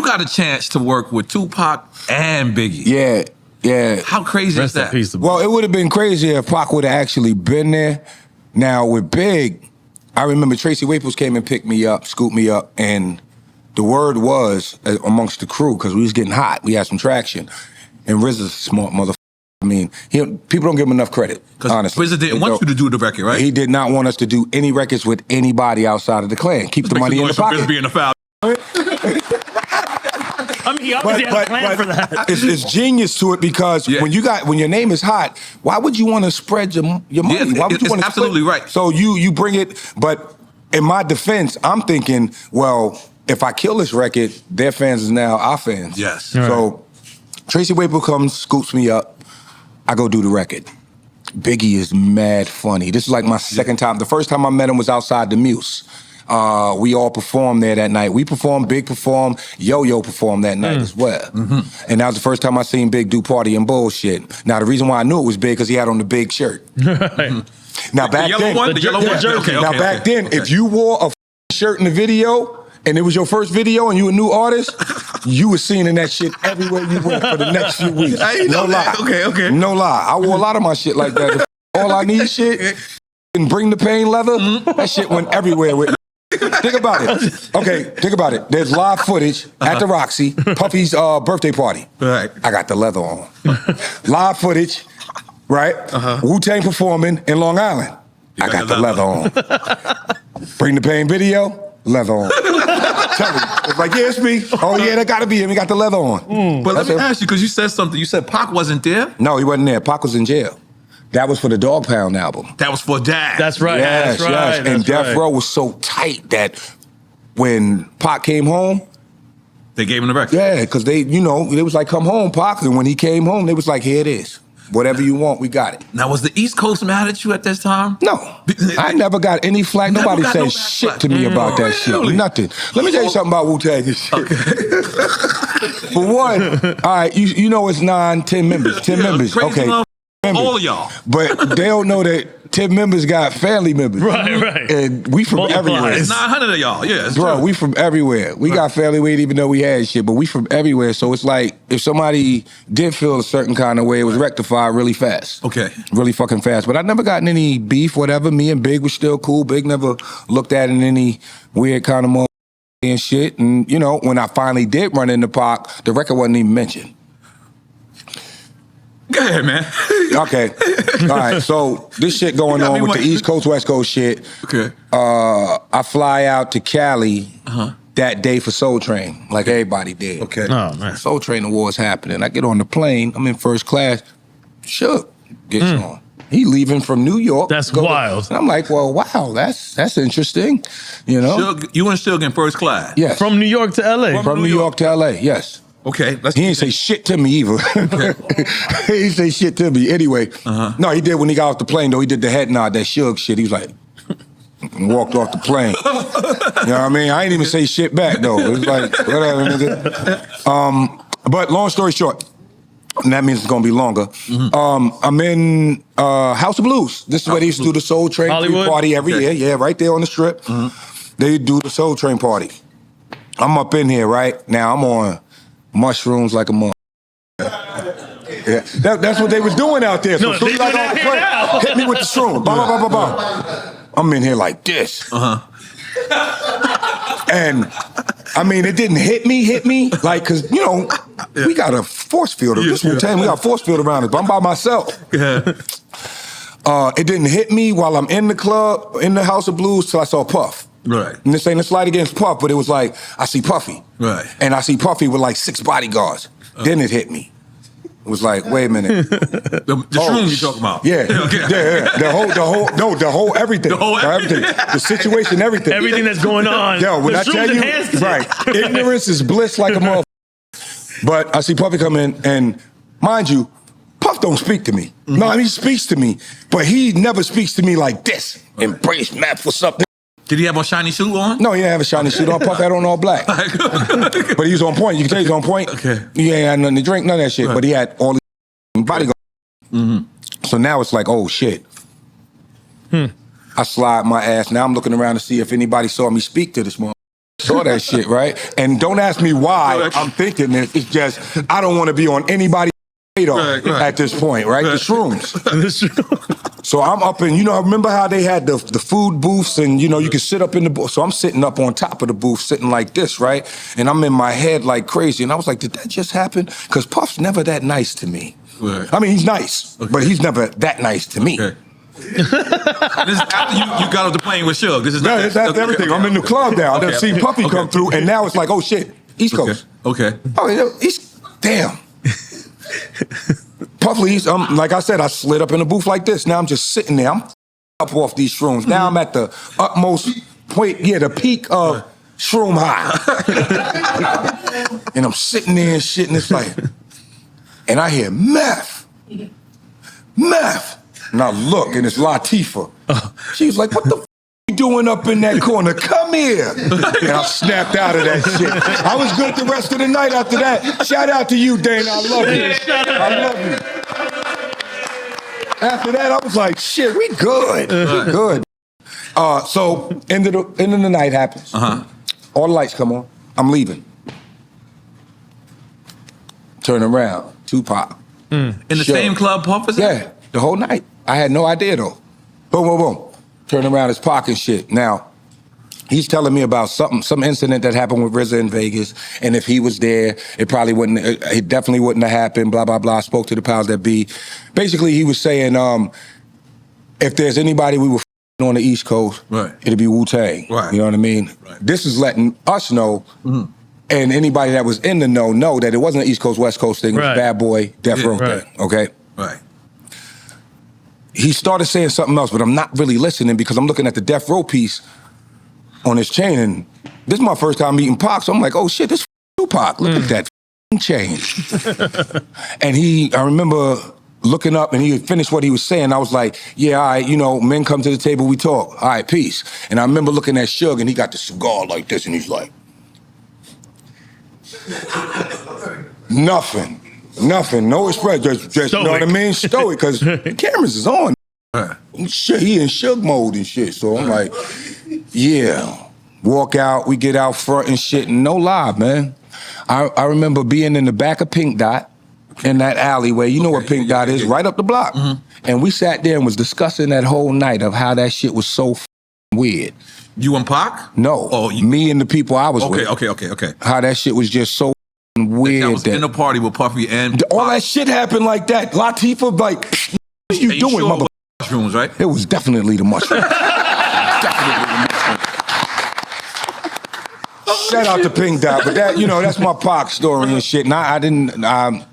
you got a chance to work with Tupac and Biggie. Yeah, yeah. How crazy is that? Well, it would have been crazier if Pac would have actually been there. Now, with Big, I remember Tracy Waples came and picked me up, scooped me up, and the word was amongst the crew, because we was getting hot, we had some traction, and RZA's a smart motherfucker. I mean, people don't give him enough credit, honestly. RZA didn't want you to do the record, right? He did not want us to do any records with anybody outside of the clan. Keep the money in the pocket. Being a foul. I mean, he obviously had a plan for that. It's genius to it because when your name is hot, why would you want to spread your money? Why would you want to absolutely right. So you bring it, but in my defense, I'm thinking, well, if I kill this record, their fans is now our fans. Yes. So Tracy Waples comes, scoops me up, I go do the record. Biggie is mad funny. This is like my second time. The first time I met him was outside the Muse. We all performed there that night. We performed, Big performed, Yo-Yo performed that night as well. And that was the first time I seen Big do Party and Bullshit. Now, the reason why I knew it was Big, because he had on the big shirt. Now, back then, back then, if you wore a shirt in the video, and it was your first video and you a new artist, you was seen in that shit everywhere you went for the next few weeks. No lie. Okay. No lie. I wore a lot of my shit like that. All I Need shit and Bring the Pain leather, that shit went everywhere with me. Think about it. Okay, think about it. There's live footage at the Roxy, Puffy's birthday party. Right. I got the leather on. Live footage, right? Wu-Tang performing in Long Island. I got the leather on. Bring the Pain video, leather on. Tell me. It's like, yeah, it's me. Oh, yeah, that gotta be him. He got the leather on. But let me ask you, because you said something. You said Pac wasn't there? No, he wasn't there. Pac was in jail. That was for the Dog Pound album. That was for Dad. That's right. Yes, that's right. yes. And Death Row was so tight that when Pac came home, they gave him the record. Yeah, because they was like, come home, Pac. And when he came home, they was like, here it is. Whatever you want, we got it. Now, was the East Coast mad at you at this time? No. I never got any flack. Nobody said shit to me about that shit. Nothing. Let me tell you something about Wu-Tang and shit. For one, all right, you know it's 10 members. 10 members. Okay. All of y'all. But they don't know that 10 members got family members. Right. And we from everywhere. It's 900 of y'all. Yeah, bro, we from everywhere. We got family weight even though we had shit, but we from everywhere. So it's like if somebody did feel a certain kind of way, it was rectified really fast. Okay. Really fucking fast. But I never gotten any beef, whatever. Me and Big was still cool. Big never looked at it in any weird kind of and shit. And, when I finally did run into Pac, the record wasn't even mentioned. Go ahead, man. Okay. All right. So this shit going on with the East Coast, West Coast shit. Okay. I fly out to Cali that day for Soul Train, like everybody did. Okay. Oh, man. Soul Train Awards happening. I get on the plane. I'm in first class. Suge gets on. He leaving from New York. That's wild. And I'm like, well, wow, that's interesting. You and Suge in first class? Yes. From New York to L.A.? From New York to L.A., yes. Okay. He didn't say shit to me either. He didn't say shit to me. Anyway, no, he did when he got off the plane, though. He did the head nod, that Suge shit. He was like, and walked off the plane. You know what I mean? I ain't even say shit back, though. It was like, whatever, nigga. But long story short, and that means it's gonna be longer. I'm in House of Blues. This is where they used to do the Soul Train party every year. Yeah, right there on the strip. They do the Soul Train party. I'm up in here, right? Now I'm on mushrooms like a mother. Yeah. That's what they was doing out there. So as soon as I got off the plane, hit me with the shroom. Bah, bah, bah, bah, bah. I'm in here like this. And I mean, it didn't hit me, like, cause we got a force field of this Wu-Tang. We got a force field around us, but I'm by myself. It didn't hit me while I'm in the club, in the House of Blues, till I saw Puff. Right. And this ain't a slight against Puff, but it was like, I see Puffy. Right. And I see Puffy with like 6 bodyguards. Then it hit me. It was like, wait a minute. The shroom you talking about? Yeah. Yeah. The whole everything. The whole everything. The situation, everything. Everything that's going on. Yo, when I tell you, right, ignorance is bliss like a motherfucker. But I see Puffy come in, and mind you, Puff don't speak to me. No, I mean, he speaks to me, but he never speaks to me like this. Embrace Matt, what's up? Did he have a shiny suit on? No, he didn't have a shiny suit on. Puff had on all black. But he was on point. You can tell he was on point. Okay. He ain't had nothing to drink, none of that shit. Right. But he had all these bodyguards. So now it's like, oh, shit. I slide my ass. Now I'm looking around to see if anybody saw me speak to this motherfucker. saw that shit, right? And don't ask me why I'm thinking this. It's just, I don't want to be on anybody's radar at this point, right? The shrooms. So I'm up in, I remember how they had the food booths and, you could sit up in the booth. So I'm sitting up on top of the booth, sitting like this, right? And I'm in my head like crazy. And I was like, did that just happen? Because Puff's never that nice to me. Right. I mean, he's nice, but he's never that nice to me. Okay. This is after you got off the plane with Suge. This is No, not it's after everything. I'm in the club now. I've seen Puffy come through, and now it's like, oh shit, East Coast. Okay. Oh, damn. Puffy, like I said, I slid up in the booth like this. Now I'm just sitting there. I'm up off these shrooms. Now I'm at the utmost point, the peak of shroom high. And I'm sitting there and shit, and it's like, and I hear meth. And I look, and it's Latifah. She's like, what the f you doing up in that corner? Come here. And I snapped out of that shit. I was good the rest of the night after that. Shout out to you, Dana. I love you. I love you. After that, I was like, shit, we good. We good. So, end of the night happens. All the lights come on. I'm leaving. Turn around. Tupac. In the same club Puff was at? Yeah, the whole night. I had no idea, though. Boom, boom, boom. Turn around, his pocket shit. Now, he's telling me about some incident that happened with RZA in Vegas, and if he was there, it definitely wouldn't have happened, blah, blah, blah. Spoke to the powers that be. Basically, he was saying, if there's anybody we were on the East Coast, it'd be Wu-Tang. Right. You know what I mean? Right. This is letting us know, and anybody that was in the know that it wasn't an East Coast, West Coast thing. It was Bad Boy, Death Row thing, okay? Right. He started saying something else, but I'm not really listening because I'm looking at the Death Row piece on his chain, and this is my first time meeting Pac, so I'm like, oh shit, this Tupac. Look at that chain. And I remember looking up, and he had finished what he was saying. I was like, yeah, all right, men come to the table, we talk. All right, peace. And I remember looking at Suge, and he got the cigar like this, and he's like, nothing, no expression, just you know what I mean? Stoic, because the cameras is on. Shit, he in Suge mode and shit. So I'm like, yeah. Walk out, we get out front and shit, and no lie, man. I remember being in the back of Pink Dot in that alleyway. You know where Pink Dot is, right up the block. And we sat there and was discussing that whole night of how that shit was so weird. You and Pac? No, me and the people I was with. Okay. How that shit was just so weird. That was in a party with Puffy and all that shit happened like that. Latifah, like, what you doing, sure mother? Mushrooms, right? It was definitely the mushrooms. Definitely the mushrooms. Shout out to Pink Dot, but that's my Pac story and shit. And I didn't.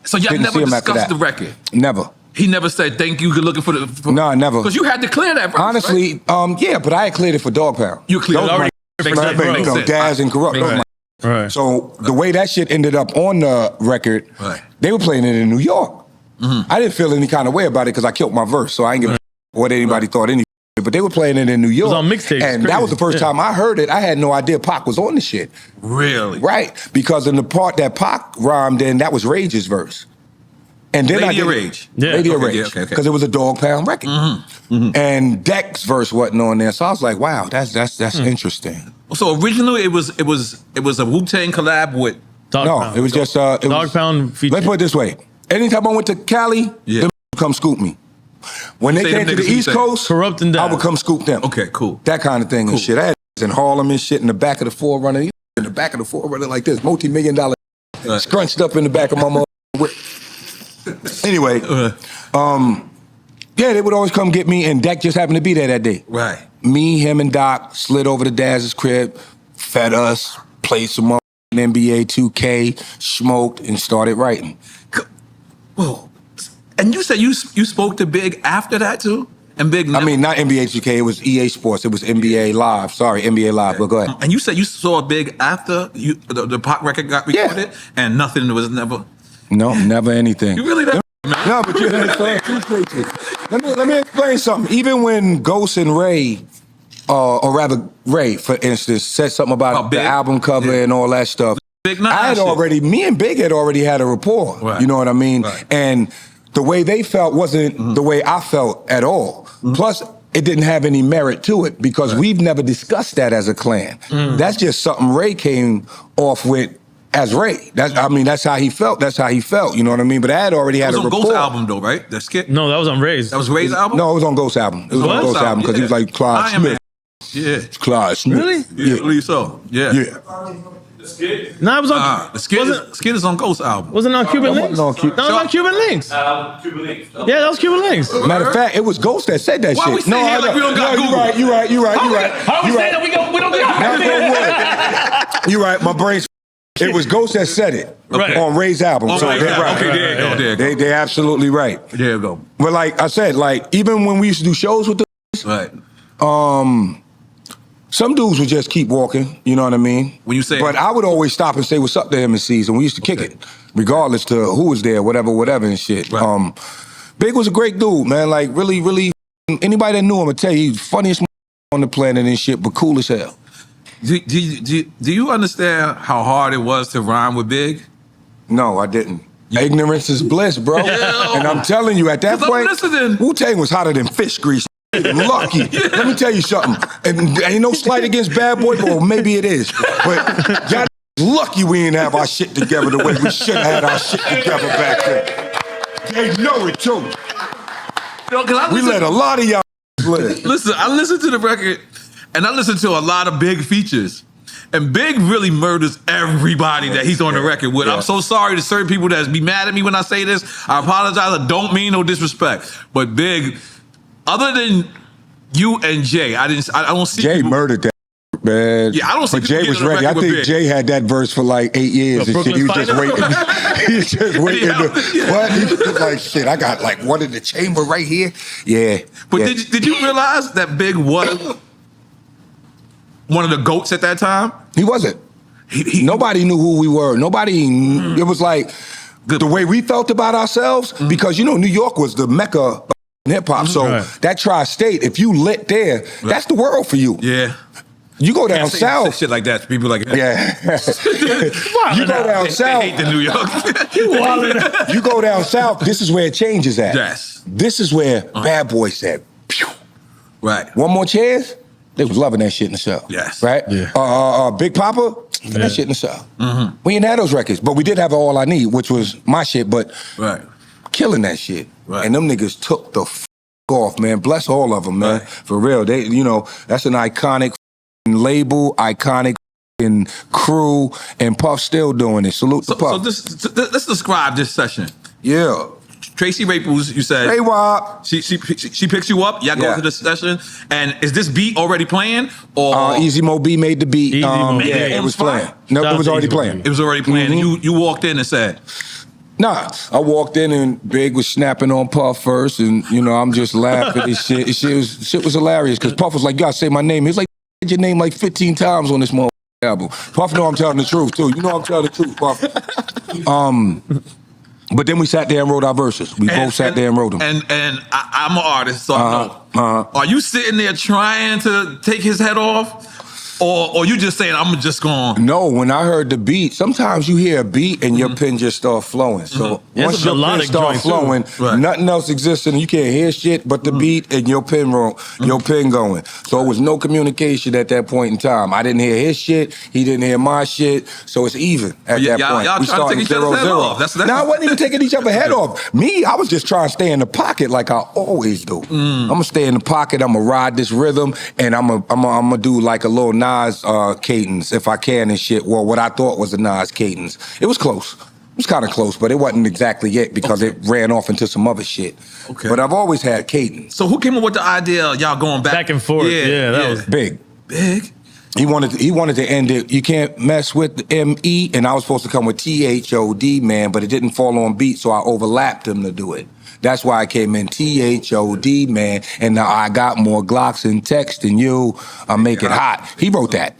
So y'all didn't never see him after discussed that. the record? Never. He never said thank you. Good looking for the. No, never. Because you had to clear that. Verse, honestly, right? Yeah, but I had cleared it for Dog Pound. You cleared it already. Daz and Corrupt. Right. So the way that shit ended up on the record, they were playing it in New York. I didn't feel any kind of way about it because I killed my verse, so I ain't give a what anybody thought anyway. But they were playing it in New York. It was on mixtapes. And that was the first time I heard it. I had no idea Pac was on the shit. Really? Right. Because in the part that Pac rhymed in, that was Rage's verse. And then Lady of Rage. Yeah. Lady of Rage. Okay. Because it was a Dog Pound record. And Deck's verse wasn't on there. So I was like, wow, that's interesting. So originally it was a Wu-Tang collab with Dog Pound. It was just Dog Pound feature. Let's put it this way. Anytime I went to Cali, them come scoop me. When they came to the East Coast, Corrupt and I Down. would come scoop them. Okay, cool. That kind of thing and shit. I had in Harlem and shit in the back of the Forerunner. In the back of the Forerunner like this, multi-million-dollar scrunched up in the back of my mother. Anyway, they would always come get me, and Dak just happened to be there that day. Right. Me, him, and Doc slid over to Daz's crib, fed us, played some more NBA 2K, smoked, and started writing. Whoa. And you said you spoke to Big after that too? And Big never... I mean, not NBA 2K, it was EA Sports. It was NBA Live. Sorry, NBA Live, but go ahead. And you said you saw Big after the Pac record got recorded, and nothing was never... No, never anything. You really never... No, but you let me explain something. Even when Ghost and Ray, or rather Ray, for instance, said something about the album cover and all that stuff, me and Big had already had a rapport. Right. You know what I mean? Right. And the way they felt wasn't the way I felt at all. Plus, it didn't have any merit to it because we've never discussed that as a clan. That's just something Ray came off with as Ray. That's how he felt. That's how he felt. You know what I mean? But I had already had a rapport. It was on Ghost album though, right? That skit? No, that was on Ray's. That was Ray's album? No, it was on Ghost album. It was on Ghost album because he was like Clyde Smith. Yeah. It's Clyde Smith. Really? Yeah, I believe so. Yeah. Yeah. No, it was on. The skit is on Ghost album. Wasn't it on Cuban Links? No, it was on Cuban Links. Cuban Links. Yeah, that was Cuban Links. Matter of fact, it was Ghost that said that Why shit. we sitting here like we don't got Google? You're right. How we say that we don't get You're right. My brain's. It was Ghost that said it on Ray's album. So they're right. Okay, there you go. They're absolutely right. There you go. But like I said, like even when we used to do shows with the Right. some dudes would just keep walking, you know what I mean? When you say, but I would always stop and say what's up to MCs, and we used to kick it, regardless to who was there, whatever and shit. Right. Big was a great dude, man. Like really, anybody that knew him would tell you he's funniest on the planet and shit, but cool as hell. Do you understand how hard it was to rhyme with Big? No, I didn't. Ignorance is bliss, bro. And I'm telling you, at that point, Wu-Tang was hotter than fish grease. Lucky. Let me tell you something. And ain't no slight against Bad Boy, or maybe it is. But y'all lucky we didn't have our shit together the way we should have had our shit together back then. They know it too. We let a lot of y'all live. Listen, I listened to the record, and I listened to a lot of Big features. And Big really murders everybody that he's on the record with. Yeah. I'm so sorry to certain people that be mad at me when I say this. I apologize. I don't mean no disrespect. But Big, other than you and Jay, I don't see Jay people, murdered that, man. Yeah, I don't see. But Jay was ready. I think Jay had that verse for like 8 years and shit. He was just waiting. He was just waiting. What? He was like, shit, I got like one in the chamber right here. Yeah. But did you realize that Big was one of the GOATs at that time? He wasn't. Nobody knew who we were. Nobody. It was like the way we felt about ourselves because you know New York was the mecca of hip hop. So that tri-state, if you lit there, that's the world for you. Yeah. You go down south, shit like that. People like you go down south. They hate the New York. You go down south. This is where it changes at. Yes. This is where Bad Boy said, pew. Right. One more chance. They was loving that shit in the cell. Yes. Right? Yeah. Big Papa, that shit in the cell. We didn't have those records, but we did have All I Need, which was my shit, but killing that shit. Right. And them niggas took the off, man. Bless all of them, man. For real. They, you know, that's an iconic label, iconic crew, and Puff still doing it. Salute to Puff. So let's describe this session. Yeah. Tracy Raples, you said. Hey, Wop. She picks you up. Y'all go to the session. And is this beat already playing? Or Easy Mo B made the beat. It was playing. No, it was already playing. It was already playing. And you walked in and said, nah. I walked in and Big was snapping on Puff first, and you know I'm just laughing and shit. Shit was hilarious because Puff was like, "You gotta say my name." He was like, "Your name like 15 times on this album." Puff know I'm telling the truth too. You know I'm telling the truth, Puff. But then we sat there and wrote our verses. We both sat there and wrote them. And I'm an artist, so I know. Are you sitting there trying to take his head off? Or you just saying, I'm just going? No, when I heard the beat, sometimes you hear a beat and your pen just start flowing. So once your pen start flowing, nothing else exists and you can't hear shit but the beat and your pen going. So it was no communication at that point in time. I didn't hear his shit, he didn't hear my shit, so it's even at that point. Y'all trying to take each other's head off. No, I wasn't even taking each other's head off. Me, I was just trying to stay in the pocket like I always do. I'm gonna stay in the pocket, I'm gonna ride this rhythm, and I'm gonna do like a little Nas cadence if I can and shit. Well, what I thought was a Nas cadence. It was close. It was kind of close, but it wasn't exactly it because it ran off into some other shit. Okay. But I've always had cadence. So who came up with the idea of y'all going back and forth? Yeah, that was Big. Big? He wanted to end it. You can't mess with the M-E, and I was supposed to come with T-H-O-D, man, but it didn't fall on beat, so I overlapped him to do it. That's why I came in T-H-O-D, man, and now I got more Glocks and text than you. I make it hot. He wrote that.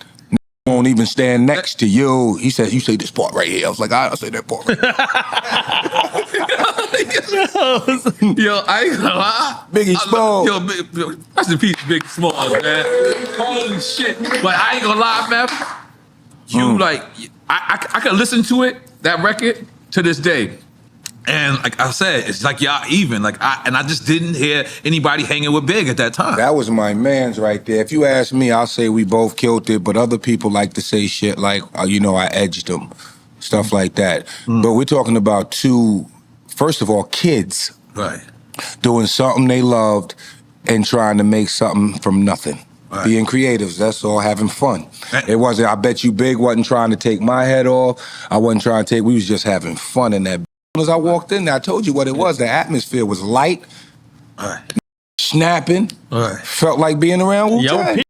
Won't even stand next to you. He said, you say this part right here. I was like, I'll say that part right here. Yo, I ain't gonna lie. Biggie Smalls. Yo, rest in peace, Big Smalls, man. Holy shit. But I ain't gonna lie, man. You like, I can listen to it, that record, to this day. And like I said, it's like y'all even. I just didn't hear anybody hanging with Big at that time. That was my man's right there. If you ask me, I'll say we both killed it, but other people like to say shit like, you know, I edged them, stuff like that. But we're talking about two, first of all, kids. Right. Doing something they loved and trying to make something from nothing. Right. Being creatives, that's all, having fun. It wasn't, I bet you Big wasn't trying to take my head off. I wasn't trying to take, we was just having fun in that. As I walked in there, I told you what it was. The atmosphere was light, snapping, felt like being around Wu-Tang.